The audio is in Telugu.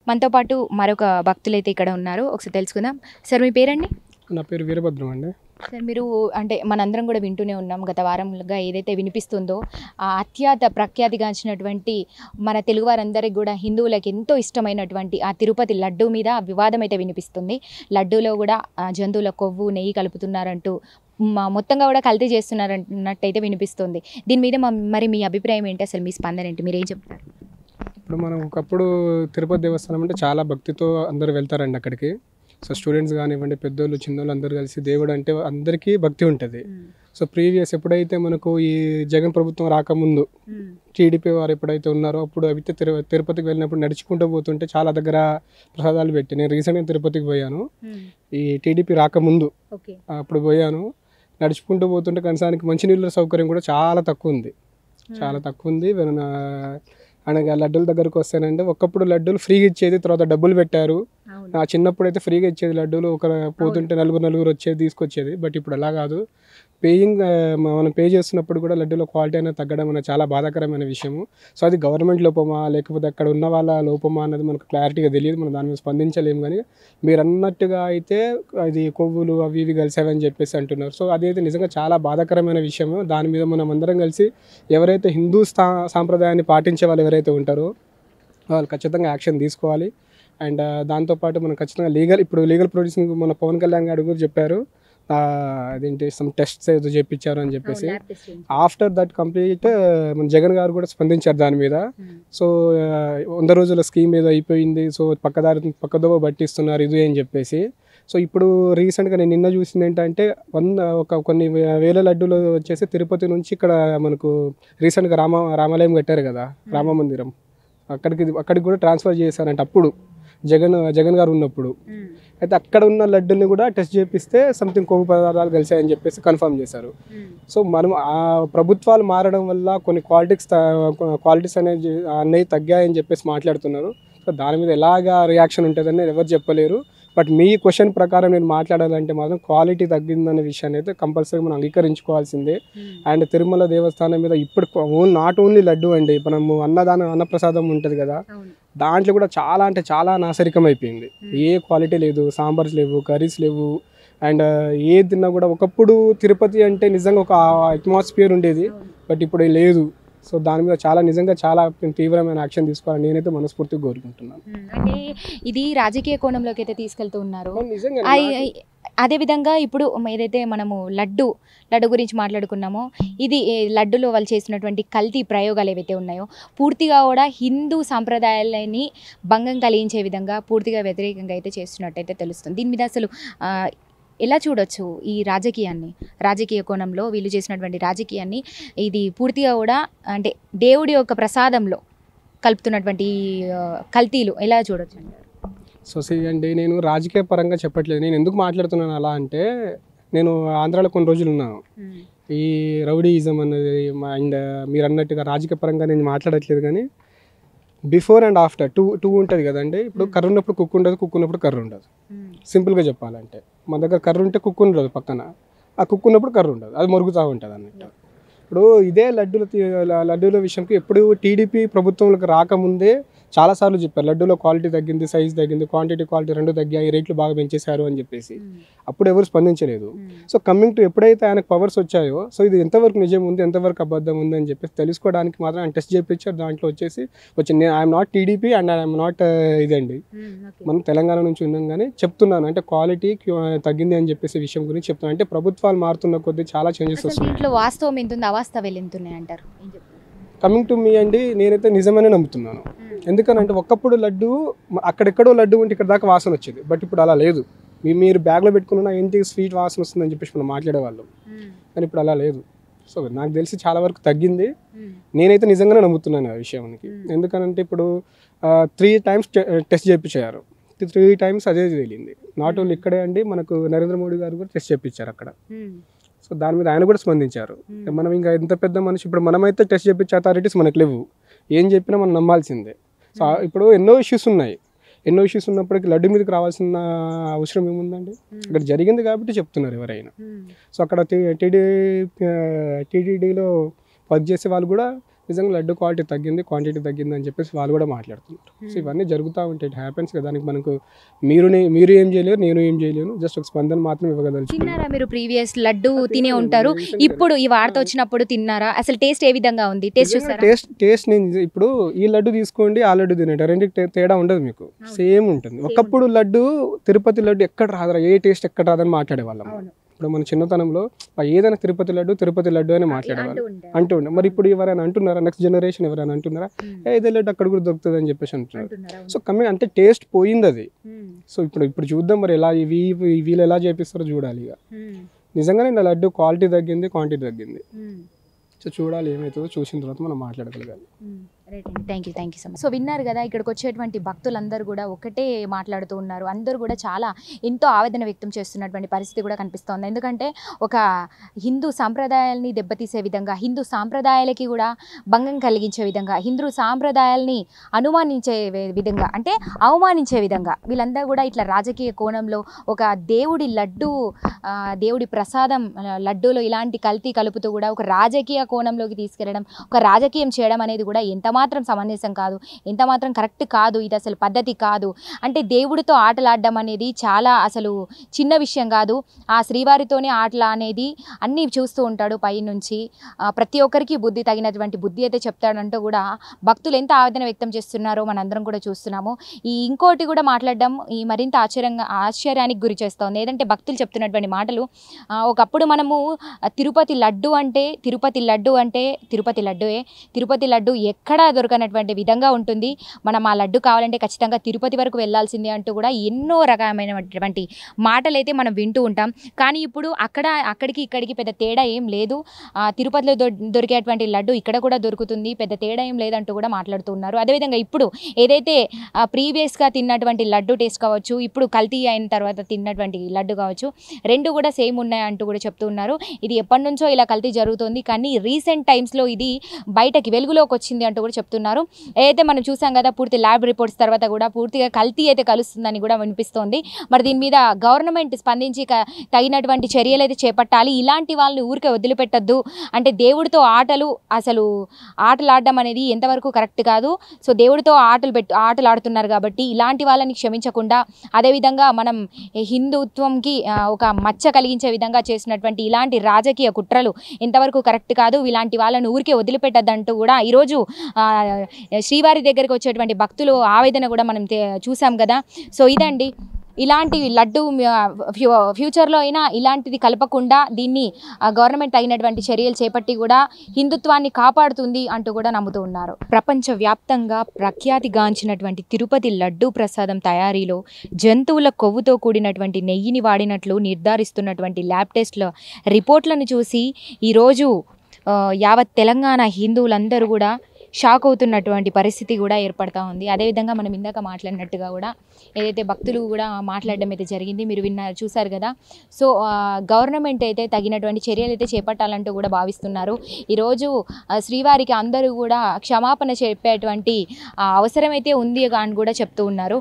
మనతో పాటు మరొక భక్తులైతే ఇక్కడ ఉన్నారు. ఒకసారి తెలుసుకుందాం. సార్ మీ పేరండి? నా పేరు వీరభద్రం అండి. సార్ మీరు అంటే మనందరం కూడా వింటూనే ఉన్నాం గత వారంగా ఏదైతే వినిపిస్తుందో అత్యంత ప్రఖ్యాతిగాంచినటువంటి మన తెలుగు వారందరికీ కూడా హిందువులకు ఎంతో ఇష్టమైనటువంటి ఆ తిరుపతి లడ్డూ మీద వివాదం అయితే వినిపిస్తుంది. లడ్డూలో కూడా జంతువుల కొవ్వు నెయ్యి కలుపుతున్నారంటూ మొత్తంగా కూడా కల్తీ చేస్తున్నారన్నట్టయితే వినిపిస్తుంది. దీని మీద మరి మీ అభిప్రాయం ఏంటి? అసలు మీ స్పందన ఏంటి? మీరేం చెప్తారు? ఇప్పుడు మనం ఒకప్పుడు తిరుపతి దేవస్థానం అంటే చాలా భక్తితో అందరూ వెళ్తారండి అక్కడికి. సో స్టూడెంట్స్ కానివ్వండి, పెద్దోళ్ళు చిన్నోళ్ళు అందరూ కలిసి దేవుడు అంటే అందరికీ భక్తి ఉంటుంది. సో ప్రీవియస్ ఎప్పుడైతే మనకు ఈ జగన్ ప్రభుత్వం రాకముందు టీడీపీ వారు ఎప్పుడైతే ఉన్నారో అప్పుడు అయితే తిరుపతికి వెళ్ళినప్పుడు నడుచుకుంటూ పోతుంటే చాలా దగ్గర ప్రసాదాలు పెట్టి, నేను రీసెంట్గా తిరుపతికి పోయాను ఈ టీడీపీ రాకముందు. అప్పుడు పోయాను, నడుచుకుంటూ పోతుంటే కనీసానికి మంచినీళ్ళ సౌకర్యం కూడా చాలా తక్కువ ఉంది. అనగా లడ్డూల దగ్గరకు వస్తానంటే ఒకప్పుడు లడ్డూలు ఫ్రీగా ఇచ్చేది, తర్వాత డబ్బులు పెట్టారు. నా చిన్నప్పుడు అయితే ఫ్రీగా ఇచ్చేది లడ్డూలు, ఒక పోతుంటే నలుగురు వచ్చేది తీసుకొచ్చేది. బట్ ఇప్పుడు అలా కాదు, మనం పే చేస్తున్నప్పుడు కూడా లడ్డూలో క్వాలిటీ అనేది తగ్గడం అనేది చాలా బాధాకరమైన విషయము. సో అది గవర్నమెంట్ లోపమా లేకపోతే అక్కడ ఉన్న వాళ్ళ లోపమా అన్నది మనకు క్లారిటీగా తెలియదు, మనం దాని మీద స్పందించలేము. కానీ మీరు అన్నట్టుగా అయితే అది కొవ్వులు అవి ఇవి కలిసావని చెప్పేసి అంటున్నారు. సో అదైతే నిజంగా చాలా బాధాకరమైన విషయము. దాని మీద మనం అందరం కలిసి ఎవరైతే హిందూ సాంప్రదాయాన్ని పాటించే వాళ్ళు ఎవరైతే ఉంటారో వాళ్ళు ఖచ్చితంగా యాక్షన్ తీసుకోవాలి. అండ్ దాంతోపాటు మనం ఖచ్చితంగా లీగల్ ప్రొడ్యూసింగ్ మన పవన్ కళ్యాణ్ గారు కూడా చెప్పారు, అదేంటి సమ్ టెస్ట్స్ ఏదో చేయించారు అని చెప్పేసి. ఆఫ్టర్ దట్ కంప్లీట్ మన జగన్ గారు కూడా స్పందించారు దాని మీద. సో 100 రోజుల స్కీమ్ ఏదో అయిపోయింది, సో పక్కదోవ పట్టిస్తున్నారు ఇది అని చెప్పేసి. సో ఇప్పుడు రీసెంట్గా నేను నిన్న చూసింది ఏంటంటే కొన్ని వేల లడ్డూలు వచ్చేసి తిరుపతి నుంచి ఇక్కడ మనకు రీసెంట్గా రామాలయం కట్టారు కదా, రామ మందిరం, అక్కడికి కూడా ట్రాన్స్ఫర్ చేశారంట అప్పుడు జగన్ గారు ఉన్నప్పుడు. అయితే అక్కడ ఉన్న లడ్డుని కూడా టెస్ట్ చేపిస్తే సంథింగ్ కొవ్వు పదార్థాలు కలిసాయని చెప్పేసి కన్ఫర్మ్ చేశారు. సో మనం ఆ ప్రభుత్వాలు మారడం వల్ల కొన్ని క్వాలిటీస్ అనేవి తగ్గాయని చెప్పేసి మాట్లాడుతున్నారు. సో దాని మీద ఎలాగా రియాక్షన్ ఉంటుందని ఎవరు చెప్పలేరు. బట్ మీ క్వశ్చన్ ప్రకారం నేను మాట్లాడాలంటే మాత్రం క్వాలిటీ తగ్గిందనే విషయాన్ని అయితే కంపల్సరీ మనం అంగీకరించుకోవాల్సిందే. అండ్ తిరుమల దేవస్థానం మీద ఇప్పుడు నాట్ ఓన్లీ లడ్డు అండి, మనము అన్నప్రసాదం ఉంటుంది కదా, దాంట్లో కూడా చాలా అంటే చాలా నాసరికం అయిపోయింది. ఏ క్వాలిటీ లేదు, సాంబార్స్ లేవు, కర్రీస్ లేవు. అండ్ ఏ తిన్నా కూడా ఒకప్పుడు తిరుపతి అంటే నిజంగా ఒక అట్మాస్ఫియర్ ఉండేది, బట్ ఇప్పుడు లేదు. సో దాని మీద నిజంగా చాలా తీవ్రమైన యాక్షన్ తీసుకోవాలని నేనైతే మనస్ఫూర్తిగా కోరుకుంటున్నాను. అంటే ఇది రాజకీయ కోణంలోకి అయితే తీసుకెళ్తూ ఉన్నారు. అదేవిధంగా ఇప్పుడు ఏదైతే మనము లడ్డు గురించి మాట్లాడుకున్నామో, ఇది లడ్డులో వాళ్ళు చేసినటువంటి కల్తీ ప్రయోగాలు ఏవైతే ఉన్నాయో పూర్తిగా కూడా హిందూ సాంప్రదాయాలని భంగం కలిగించే విధంగా పూర్తిగా వ్యతిరేకంగా అయితే చేస్తున్నట్టయితే తెలుస్తుంది. దీని మీద అసలు ఎలా చూడొచ్చు ఈ రాజకీయ కోణంలో వీళ్ళు చేసినటువంటి రాజకీయాన్ని? ఇది పూర్తిగా కూడా అంటే దేవుడి యొక్క ప్రసాదంలో కలుపుతున్నటువంటి కల్తీలు ఎలా చూడొచ్చు అంటారు? సో అండి, నేను రాజకీయ పరంగా చెప్పట్లేదు. నేను ఎందుకు మాట్లాడుతున్నాను అలా అంటే, నేను ఆంధ్రాలో కొన్ని రోజులు ఉన్నాను. ఈ రౌడీయిజం అనేది అండ్ మీరు అన్నట్టుగా రాజకీయ పరంగా నేను మాట్లాడట్లేదు. కానీ బిఫోర్ అండ్ ఆఫ్టర్ టూ ఉంటుంది కదండి. ఇప్పుడు కర్ర ఉన్నప్పుడు కుక్కు ఉండదు, కుక్కు ఉన్నప్పుడు కర్ర ఉండదు. సింపుల్గా చెప్పాలంటే మన దగ్గర కర్ర ఉంటే కుక్కు ఉండదు పక్కన, ఆ కుక్కు ఉన్నప్పుడు కర్ర ఉండదు, అది మొరుగుతూ ఉంటుంది అన్నట్టు. ఇప్పుడు ఇదే లడ్డూల విషయంకి ఎప్పుడు టీడీపీ ప్రభుత్వంలోకి రాకముందే చాలాసార్లు చెప్పారు, లడ్డూలో క్వాలిటీ తగ్గింది, సైజ్ తగ్గింది, క్వాలిటీ రెండు తగ్గాయి, రేట్లు బాగా పెంచేశారు అని చెప్పేసి. అప్పుడు ఎవరు స్పందించలేదు. సో కమింగ్ టు ఎప్పుడైతే ఆయనకు పవర్స్ వచ్చాయో, సో ఇది ఎంతవరకు నిజం ఉంది, ఎంతవరకు అబద్ధం ఉంది అని చెప్పేసి తెలుసుకోవడానికి మాత్రం ఆయన టెస్ట్ చేయించారు. దాంట్లో వచ్చింది I'm not TDP and I'm not ఇదండి, మనం తెలంగాణ నుంచి ఉన్నాం. కానీ చెప్తున్నాను అంటే క్వాలిటీ తగ్గింది అని చెప్పేసి విషయం గురించి చెప్తున్నాను. అంటే ప్రభుత్వాలు మారుతున్న కొద్దీ చాలా చేంజెస్ వస్తున్నాయి. వాస్తవం ఎంత ఉంది, అవాస్తవాలు ఎంత ఉన్నాయి అంటారు? కమింగ్ టు మీ అండి, నేనైతే నిజమనే నమ్ముతున్నాను. ఎందుకనంటే ఒకప్పుడు లడ్డు అక్కడెక్కడో లడ్డు ఉంటే ఇక్కడ దాకా వాసన వచ్చేది, బట్ ఇప్పుడు అలా లేదు. మీరు బ్యాగ్లో పెట్టుకున్న ఏంటి స్వీట్ వాసన వస్తుందని చెప్పేసి మనం మాట్లాడేవాళ్ళం, కానీ ఇప్పుడు అలా లేదు. సో నాకు తెలిసి చాలా వరకు తగ్గింది. నేనైతే నిజంగానే నమ్ముతున్నాను ఆ విషయానికి. ఎందుకనంటే ఇప్పుడు 3 times టెస్ట్ చేయించారు, 3 times అదే తేలింది. నాట్ ఓన్లీ ఇక్కడే అండి, మనకు నరేంద్ర మోడీ గారు కూడా టెస్ట్ చేయించారు అక్కడ. సో దాని మీద ఆయన కూడా స్పందించారు. మనం ఇంకా ఎంత పెద్ద మనిషి, ఇప్పుడు మనమైతే టెస్ట్ చేయించే అథారిటీస్ మనకు లేవు, ఏం చెప్పినా మనం నమ్మాల్సిందే. సో ఇప్పుడు ఎన్నో ఇష్యూస్ ఉన్నప్పటికీ లడ్డు మీదకి రావాల్సిన అవసరం ఏముందండి? ఇక్కడ జరిగింది కాబట్టి చెప్తున్నారు ఎవరైనా. సో అక్కడ టీటీడీలో వర్క్ చేసే వాళ్ళు కూడా నిజంగా లడ్డు క్వాలిటీ తగ్గింది, క్వాంటిటీ తగ్గింది అని చెప్పేసి వాళ్ళు కూడా మాట్లాడుతున్నారు. సో ఇవన్నీ జరుగుతూ ఉంటాయి, ఇట్ హ్యాపెన్స్ కదా. దానికి మనకు మీరు ఏం చేయలేరు, నేను ఏం చేయలేను, జస్ట్ ఒక స్పందన మాత్రం ఇవ్వగలుగుతాను. తిన్నారా మీరు ప్రీవియస్ లడ్డు తినే ఉంటారు, ఇప్పుడు ఈ వార్త వచ్చినప్పుడు తిన్నారా? అసలు టేస్ట్ ఏ విధంగా ఉంది? టేస్ట్ చూసారా? టేస్ట్ నేను ఇప్పుడు ఈ లడ్డు తీసుకోండి, ఆ లడ్డు తినండి, రెండింటి తేడా ఉండదు, మీకు సేమ్ ఉంటుంది. ఒకప్పుడు లడ్డు తిరుపతి లడ్డు ఎక్కడ రాదురా, ఏ టేస్ట్ ఎక్కడ రాదని మాట్లాడేవాళ్ళం. ఇప్పుడు మన చిన్నతనంలో ఏదైనా తిరుపతి లడ్డు అని మాట్లాడేవాళ్ళు అంటుండే. మరి ఇప్పుడు ఎవరైనా అంటున్నారా? నెక్స్ట్ జనరేషన్ ఎవరైనా అంటున్నారా? ఇదే లడ్డు అక్కడ కూడా దొరుకుతుంది అని చెప్పేసి అంటున్నారు. సో అంటే టేస్ట్ పోయింది అది. సో ఇప్పుడు చూద్దాం మరి ఎలా వీళ్ళు ఎలా చేపిస్తారో చూడాలి. ఇక నిజంగానే నా లడ్డు క్వాలిటీ తగ్గింది, క్వాంటిటీ తగ్గింది. సో చూడాలి ఏమవుతుందో, చూసిన తర్వాత మనం మాట్లాడగలగాలి. Thank you so much. So విన్నారు కదా, ఇక్కడికి వచ్చేటువంటి భక్తులందరూ కూడా ఒకటే మాట్లాడుతూ ఉన్నారు. అందరూ కూడా చాలా ఎంతో ఆవేదన వ్యక్తం చేస్తున్నటువంటి పరిస్థితి కూడా కనిపిస్తోంది. ఎందుకంటే ఒక హిందూ సాంప్రదాయాల్ని దెబ్బతీసే విధంగా, హిందూ సాంప్రదాయాలకి కూడా భంగం కలిగించే విధంగా, హిందూ సాంప్రదాయాల్ని అనుమానించే విధంగా, అంటే అవమానించే విధంగా వీళ్ళందరూ కూడా ఇట్లా రాజకీయ కోణంలో ఒక దేవుడి లడ్డు, దేవుడి ప్రసాదం లడ్డూలో ఇలాంటి కల్తీ కలుపుతూ కూడా ఒక రాజకీయ కోణంలోకి తీసుకెళ్లడం, ఒక రాజకీయం చేయడం అనేది కూడా ఎంతమాత్రం సమంజసం కాదు, ఎంతమాత్రం కరెక్ట్ కాదు. ఇది అసలు పద్ధతి కాదు. అంటే దేవుడితో ఆటలాడడం అనేది చాలా అసలు చిన్న విషయం కాదు. ఆ శ్రీవారితోనే ఆటలా అనేది అన్నీ చూస్తూ ఉంటాడు పై నుంచి. ప్రతి ఒక్కరికి బుద్ధి తగినటువంటి బుద్ధి అయితే చెప్తాడంటూ కూడా భక్తులు ఎంత ఆవేదన వ్యక్తం చేస్తున్నారో మనందరం కూడా చూస్తున్నాము. ఇంకోటి కూడా మాట్లాడడం ఈ మరింత ఆశ్చర్యానికి గురి చేస్తోంది. ఏదంటే భక్తులు చెప్తున్నటువంటి మాటలు, ఒకప్పుడు మనము తిరుపతి లడ్డు అంటే తిరుపతి లడ్డు ఎక్కడా దొరకనటువంటి విధంగా ఉంటుంది. మనం ఆ లడ్డు కావాలంటే ఖచ్చితంగా తిరుపతి వరకు వెళ్ళాల్సిందే అంటూ కూడా ఎన్నో రకమైనటువంటి మాటలు అయితే మనం వింటూ ఉంటాం. కానీ ఇప్పుడు అక్కడికి ఇక్కడికి పెద్ద తేడా ఏం లేదు. తిరుపతిలో దొరికేటువంటి లడ్డు ఇక్కడ కూడా దొరుకుతుంది, పెద్ద తేడా ఏం లేదంటూ కూడా మాట్లాడుతున్నారు. అదేవిధంగా ఇప్పుడు ఏదైతే ప్రీవియస్గా తిన్నటువంటి లడ్డు టేస్ట్ కావచ్చు, ఇప్పుడు కల్తీ అయిన తర్వాత తిన్నటువంటి లడ్డు కావచ్చు, రెండు కూడా సేమ్ ఉన్నాయంటూ కూడా చెప్తూ ఉన్నారు. ఇది ఎప్పటి నుంచో ఇలా కల్తీ జరుగుతుంది, కానీ రీసెంట్ టైమ్స్లో ఇది బయటకి వెలుగులోకి వచ్చింది అంటూ కూడా చెప్తున్నారు. అయితే మనం చూసాం కదా, పూర్తి ల్యాబ్ రిపోర్ట్స్ తర్వాత కూడా పూర్తిగా కల్తీ అయితే కలుస్తుందని కూడా వినిపిస్తోంది. మరి దీని మీద గవర్నమెంట్ స్పందించి తగినటువంటి చర్యలు అయితే చేపట్టాలి. ఇలాంటి వాళ్ళని ఊరికే వదిలిపెట్టద్దు. అంటే దేవుడితో ఆటలాడడం అనేది ఎంతవరకు కరెక్ట్ కాదు. సో దేవుడితో ఆటలు ఆడుతున్నారు కాబట్టి ఇలాంటి వాళ్ళని క్షమించకుండా, అదేవిధంగా మనం హిందుత్వంకి ఒక మచ్చ కలిగించే విధంగా చేసినటువంటి ఇలాంటి రాజకీయ కుట్రలు ఎంతవరకు కరెక్ట్ కాదు. ఇలాంటి వాళ్ళని ఊరికే వదిలిపెట్టద్దంటూ కూడా ఈరోజు శ్రీవారి దగ్గరికి వచ్చేటువంటి భక్తులు ఆవేదన కూడా మనం చూసాం కదా. సో ఇదండి, ఇలాంటి లడ్డు ఫ్యూచర్లో అయినా ఇలాంటిది కలపకుండా దీన్ని గవర్నమెంట్ తగినటువంటి చర్యలు చేపట్టి కూడా హిందుత్వాన్ని కాపాడుతుంది అంటూ కూడా నమ్ముతూ ఉన్నారు. ప్రపంచవ్యాప్తంగా ప్రఖ్యాతిగాంచినటువంటి తిరుపతి లడ్డు ప్రసాదం తయారీలో జంతువుల కొవ్వుతో కూడినటువంటి నెయ్యిని వాడినట్లు నిర్ధారిస్తున్నటువంటి ల్యాబ్ టెస్ట్ల రిపోర్ట్లను చూసి ఈరోజు యావత్ తెలంగాణ హిందువులందరూ కూడా షాక్ అవుతున్నటువంటి పరిస్థితి కూడా ఏర్పడతా ఉంది. అదేవిధంగా మనం ఇందాక మాట్లాడినట్టుగా కూడా ఏదైతే భక్తులు కూడా మాట్లాడడం అయితే జరిగింది, మీరు చూసారు కదా. సో గవర్నమెంట్ అయితే తగినటువంటి చర్యలు అయితే చేపట్టాలంటూ కూడా భావిస్తున్నారు. ఈరోజు శ్రీవారికి అందరూ కూడా క్షమాపణ చెప్పేటువంటి అవసరం అయితే ఉంది అని కూడా చెప్తూ ఉన్నారు.